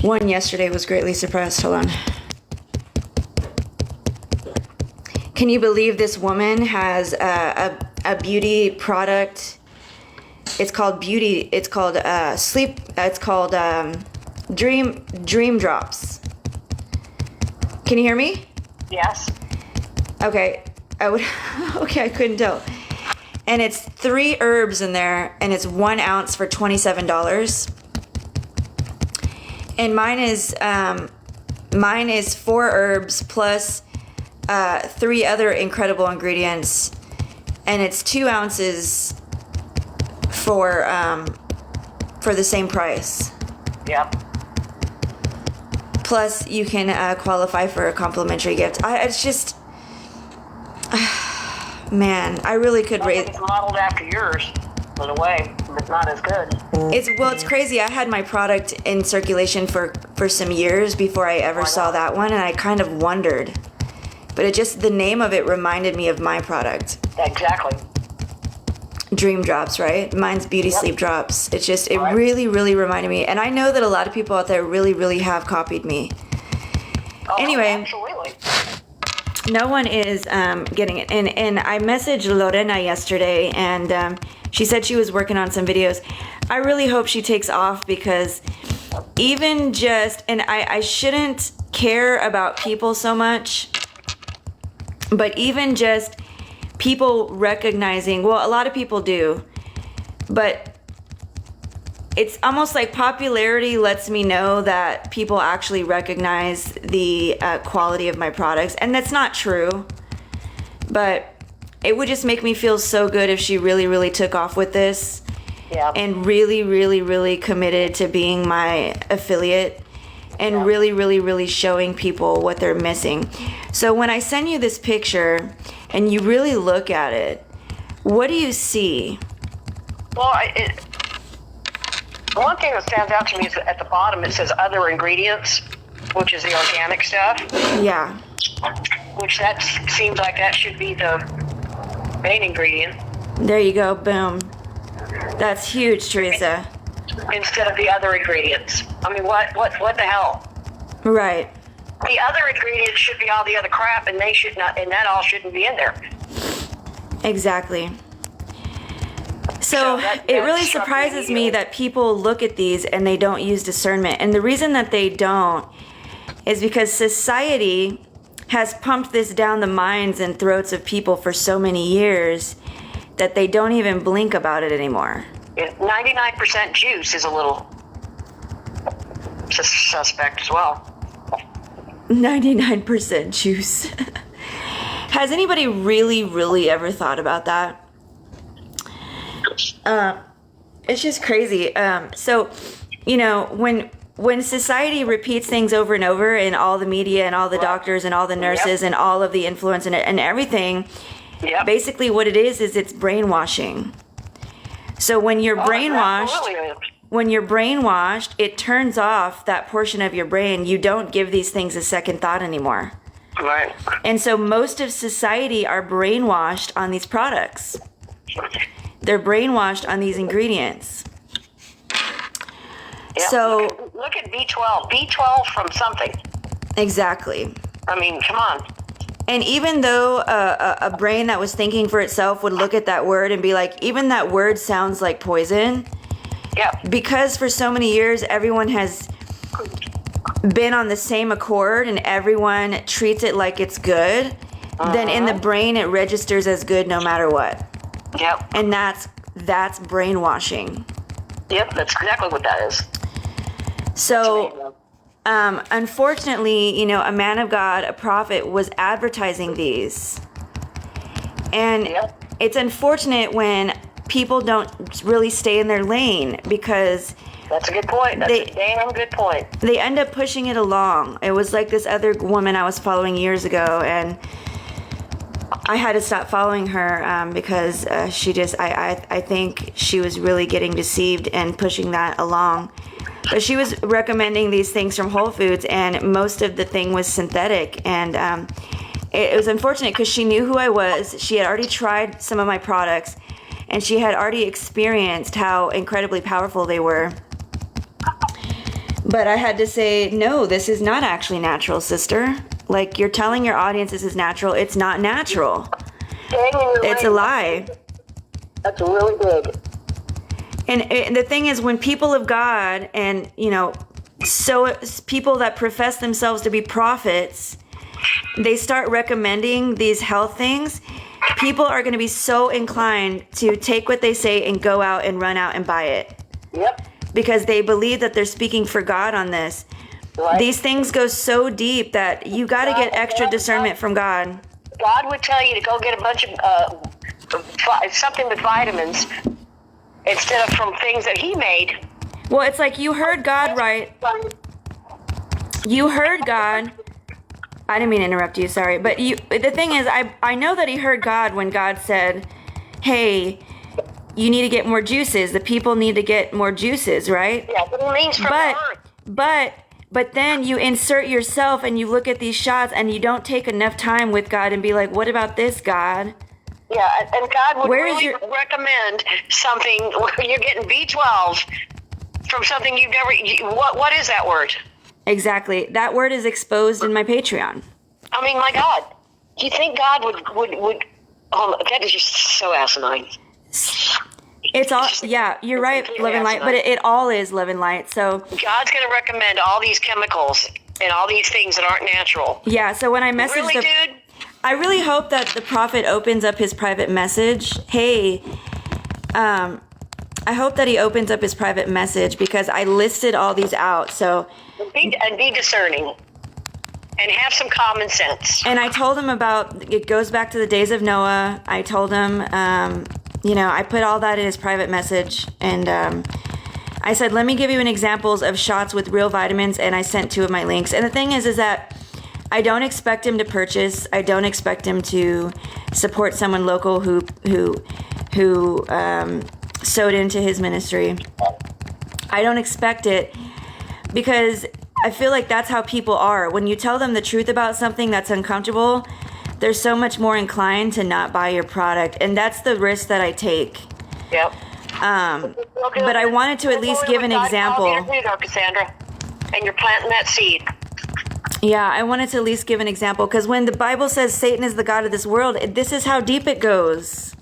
One yesterday was greatly suppressed. Hold on. Can you believe this woman has a beauty product? It's called beauty. It's called sleep. It's called dream drops. Can you hear me? Yes. Okay. Okay, I couldn't tell. And it's 3 herbs in there, and it's 1 ounce for $27. And mine is 4 herbs plus 3 other incredible ingredients, and it's 2 ounces for the same price. Yep. Plus, you can qualify for a complimentary gift. It's just, man, I really could raise. It's modeled after yours, in a way, but not as good. It's crazy. I had my product in circulation for some years before I ever saw that one, and I kind of wondered. But the name of it reminded me of my product. Exactly. Dream Drops, right? Mine's Beauty Sleep Drops. It really, really reminded me. And I know that a lot of people out there really, really have copied me. Oh, anyway, absolutely. No one is getting it. And I messaged Lorena yesterday, and she said she was working on some videos. I really hope she takes off, because even just, and I shouldn't care about people so much, but even just people recognizing, well, a lot of people do, but it's almost like popularity lets me know that people actually recognize the quality of my products, and that's not true. But it would just make me feel so good if she really, really took off with this, and really, really, really committed to being my affiliate, and really, really, really showing people what they're missing. So when I send you this picture and you really look at it, what do you see? Well, the one thing that stands out to me is at the bottom it says other ingredients, which is the organic stuff. Yeah. Which that seems like that should be the main ingredient. There you go. Boom. That's huge, Teresa. Instead of the other ingredients. I mean, what the hell? Right. The other ingredients should be all the other crap, and they should not, and that all shouldn't be in there. Exactly. So it really surprises me that people look at these and they don't use discernment. And the reason that they don't is because society has pumped this down the minds and throats of people for so many years that they don't even blink about it anymore. 99% juice is a little suspect as well. 99% juice. Has anybody really, really ever thought about that? It's just crazy. So, you know, when society repeats things over and over in all the media and all the doctors and all the nurses and all of the influence and everything, basically what it is it's brainwashing. So when you're brainwashed, it turns off that portion of your brain. You don't give these things a second thought anymore. Right. And so most of society are brainwashed on these products. They're brainwashed on these ingredients. Yep. So look at B12. B12 from something. Exactly. I mean, come on. And even though a brain that was thinking for itself would look at that word and be like, even that word sounds like poison. Yeah. Because for so many years, everyone has been on the same accord and everyone treats it like it's good, then in the brain it registers as good no matter what. Yep. And that's brainwashing. Yep, that's exactly what that is. So, unfortunately, you know, a man of God, a prophet, was advertising these. And it's unfortunate when people don't really stay in their lane, because that's a good point. That's a damn good point. They end up pushing it along. It was like this other woman I was following years ago, and I had to stop following her because she just, I think she was really getting deceived and pushing that along. But she was recommending these things from Whole Foods, and most of the thing was synthetic. And it was unfortunate because she knew who I was. She had already tried some of my products, and she had already experienced how incredibly powerful they were. But I had to say, no, this is not actually natural, sister. Like, you're telling your audience this is natural. It's not natural. It's a lie. That's really big. And the thing is, when people of God and, so people that profess themselves to be prophets, they start recommending these health things, people are going to be so inclined to take what they say and go out and run out and buy it. Yep. Because they believe that they're speaking for God on this. Right. These things go so deep that you got to get extra discernment from God. God would tell you to go get a bunch of something with vitamins instead of from things that he made. Well, it's like you heard God right. You heard God. I didn't mean to interrupt you, sorry. But the thing is, I know that he heard God when God said, hey, you need to get more juices. The people need to get more juices, right? Yeah, but it means from earth. But then you insert yourself and you look at these shots and you don't take enough time with God and be like, what about this, God? Yeah, and God would recommend something where you're getting B12 from something you've never... What is that word? Exactly. That word is exposed in my Patreon. I mean, my God. Do you think God would oh, that is just so asinine. It's all, yeah, you're right, love and light, but it all is love and light. So God's going to recommend all these chemicals and all these things that aren't natural. Yeah, so when I message dude? I really hope that the prophet opens up his private message. Hey, I hope that he opens up his private message because I listed all these out. So be discerning and have some common sense. And I told him about, it goes back to the days of Noah. I told him, I put all that in his private message. And I said, let me give you an examples of shots with real vitamins. And I sent 2 of my links. And the thing is that I don't expect him to purchase. I don't expect him to support someone local who sewed into his ministry. I don't expect it because I feel like that's how people are. When you tell them the truth about something that's uncomfortable, they're so much more inclined to not buy your product. And that's the risk that I take. Yep. But I wanted to at least give an example. Cassandra, and you're planting that seed. Yeah, I wanted to at least give an example because when the Bible says Satan is the god of this world, this is how deep it goes.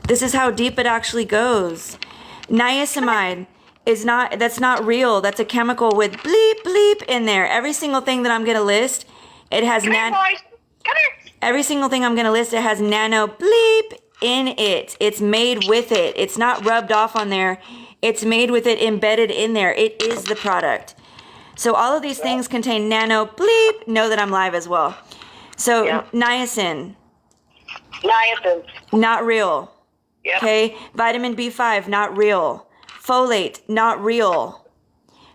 This is how deep it actually goes. Niacinamide that's not real. That's a chemical with bleep bleep in there. Every single thing that I'm gonna list, it has every single thing I'm gonna list, it has nano bleep in it. It's made with it. It's not rubbed off on there. It's made with it embedded in there. It is the product. So all of these things contain nano bleep. Know that I'm live as well. So niacin, not real. Yep. Okay, vitamin B5, not real. Folate, not real.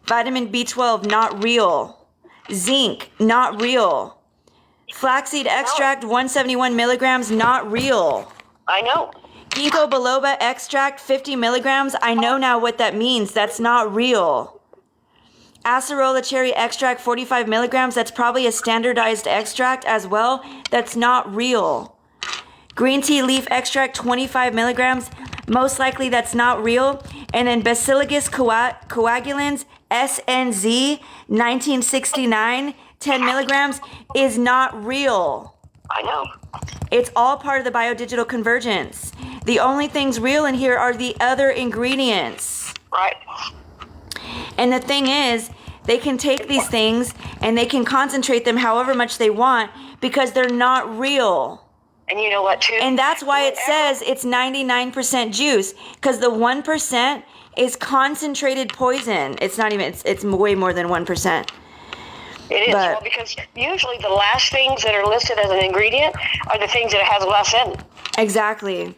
Vitamin B12, not real. Zinc, not real. Flaxseed extract, 171 milligrams, not real. I know. Ginkgo biloba extract, 50 milligrams. I know now what that means. That's not real. Acerola cherry extract, 45 milligrams. That's probably a standardized extract as well. That's not real. Green tea leaf extract, 25 milligrams. Most likely that's not real. And then Basilicus coagulans, SNZ, 1969, 10 milligrams, is not real. I know. It's all part of the biodigital convergence. The only things real in here are the other ingredients. Right. And the thing is, they can take these things and they can concentrate them however much they want because they're not real. And you know what, too? And that's why it says it's 99% juice, because the 1% is concentrated poison. It's not even, it's way more than 1%. It is, well, because usually the last things that are listed as an ingredient are the things that it has less in. Exactly.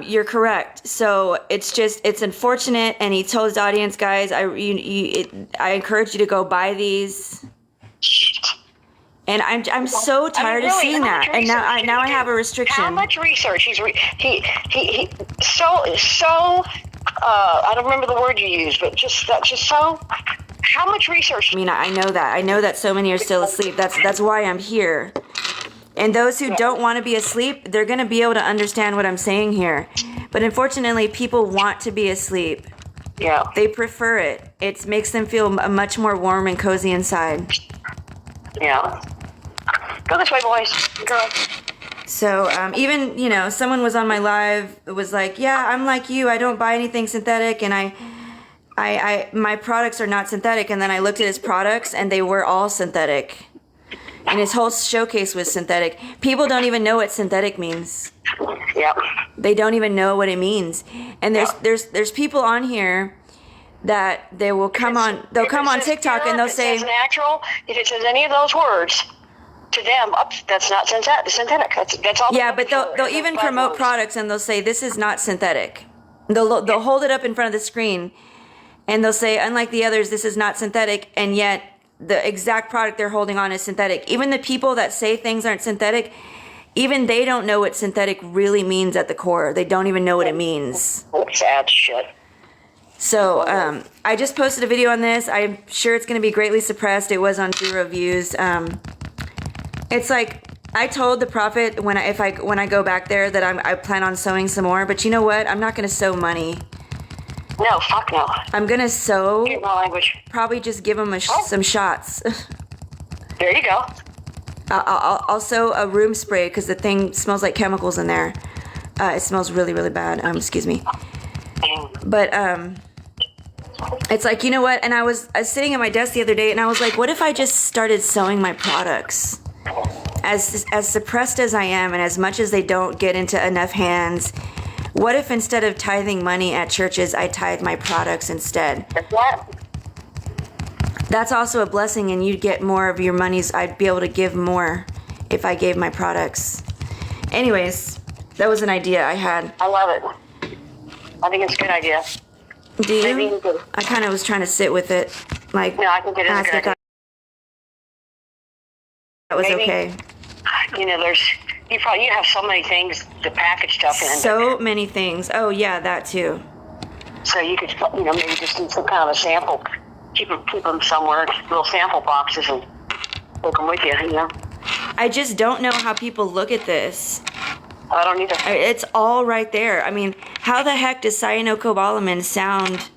You're correct. So it's unfortunate. And he told his audience, guys, I encourage you to go buy these. And I'm so tired of seeing that. And now I have a restriction. How much research he so I don't remember the word you used, but just so. How much research? I mean, I know that so many are still asleep. That's why I'm here. And those who don't want to be asleep, they're going to be able to understand what I'm saying here. But unfortunately, people want to be asleep. Yeah. They prefer it. It makes them feel much more warm and cozy inside. Yeah. Go this way, boys. Girl. So even, you know, someone was on my live, was like, yeah, I'm like you. I don't buy anything synthetic, and my products are not synthetic. And then I looked at his products, and they were all synthetic. And his whole showcase was synthetic. People don't even know what synthetic means. Yep. They don't even know what it means. And there's people on here that they will come on. They'll come on TikTok and they'll say, if it says natural, if it says any of those words, to them, that's not synthetic. That's all. Yeah, but they'll even promote products and they'll say this is not synthetic. They'll hold it up in front of the screen and they'll say, unlike the others, this is not synthetic, and yet the exact product they're holding on is synthetic. Even the people that say things aren't synthetic, even they don't know what synthetic really means at the core. They don't even know what it means. Sad shit. So I just posted a video on this. I'm sure it's going to be greatly suppressed. It was on 0 views. It's like I told the prophet when I go back there that I plan on sowing some more. But you know what? I'm not going to sow money. No, fuck no. I'm going to sow. Get my language. Probably just give them some shots. There you go. I'll sow a room spray because the thing smells like chemicals in there. It smells really, really bad. Excuse me. But it's like, you know what? And I was sitting at my desk the other day and I was like, what if I just started sewing my products? As suppressed as I am and as much as they don't get into enough hands, what if instead of tithing money at churches, I tithe my products instead? What? That's also a blessing, and you'd get more of your monies. I'd be able to give more if I gave my products. Anyways, that was an idea I had. I love it. I think it's a good idea. Do you? I kind of was trying to sit with it. Like, no, I think it is a good idea. That was okay. You know, you have so many things to package stuff in. So many things. Oh yeah, that too. So you could, maybe just do some kind of a sample. Keep them somewhere, little sample boxes, and take them with you. I just don't know how people look at this. I don't either. It's all right there. I mean, how the heck does cyanocobalamin sound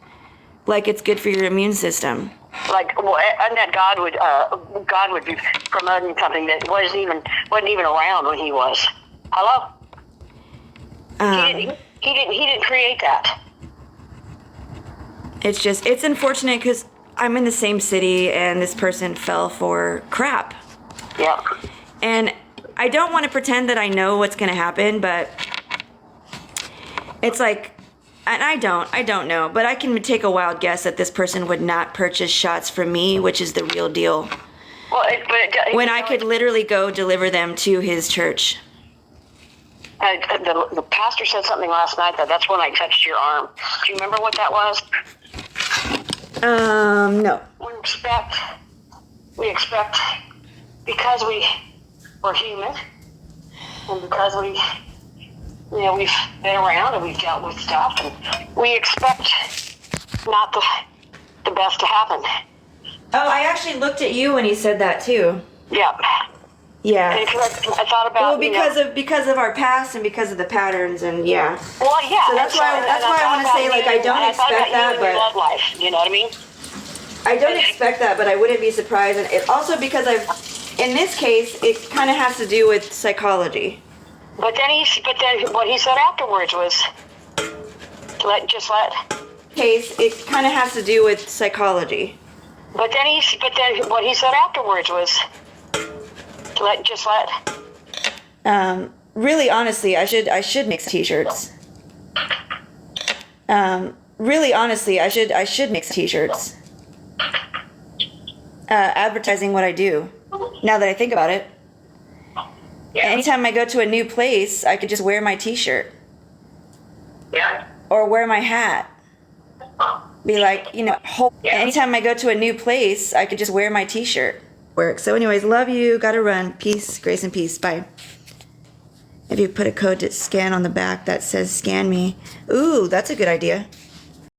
like it's good for your immune system? Like, and that God would be promoting something that wasn't even around when he was. Hello. He didn't create that. It's unfortunate because I'm in the same city and this person fell for crap. Yeah. And I don't want to pretend that I know what's going to happen, but it's like, and I don't know, but I can take a wild guess that this person would not purchase shots from me, which is the real deal. Well, when I could literally go deliver them to his church. The pastor said something last night that's when I touched your arm. Do you remember what that was? No. We expect because we're human, and because we've been around and we've dealt with stuff, and we expect not the best to happen. Oh, I actually looked at you when he said that too. Yeah. Yeah. And I thought about because of our past and because of the patterns and yeah. Well, yeah. So that's why I want to say like I don't expect that, but love life. You know what I mean? I don't expect that, but I wouldn't be surprised. And it also because in this case, it kind of has to do with psychology. But then what he said afterwards was just let. Case it kind of has to do with psychology. But then what he said afterwards was just let. Really, honestly, I should make t-shirts. Really, honestly, I should make t-shirts. Advertising what I do. Now that I think about it. Yeah. Anytime I go to a new place, I could just wear my t-shirt. Yeah. Or wear my hat. Be like, anytime I go to a new place, I could just wear my t-shirt. Work. So anyways, love you. Gotta run. Peace, grace, and peace. Bye. If you put a code to scan on the back that says scan me. Ooh, that's a good idea.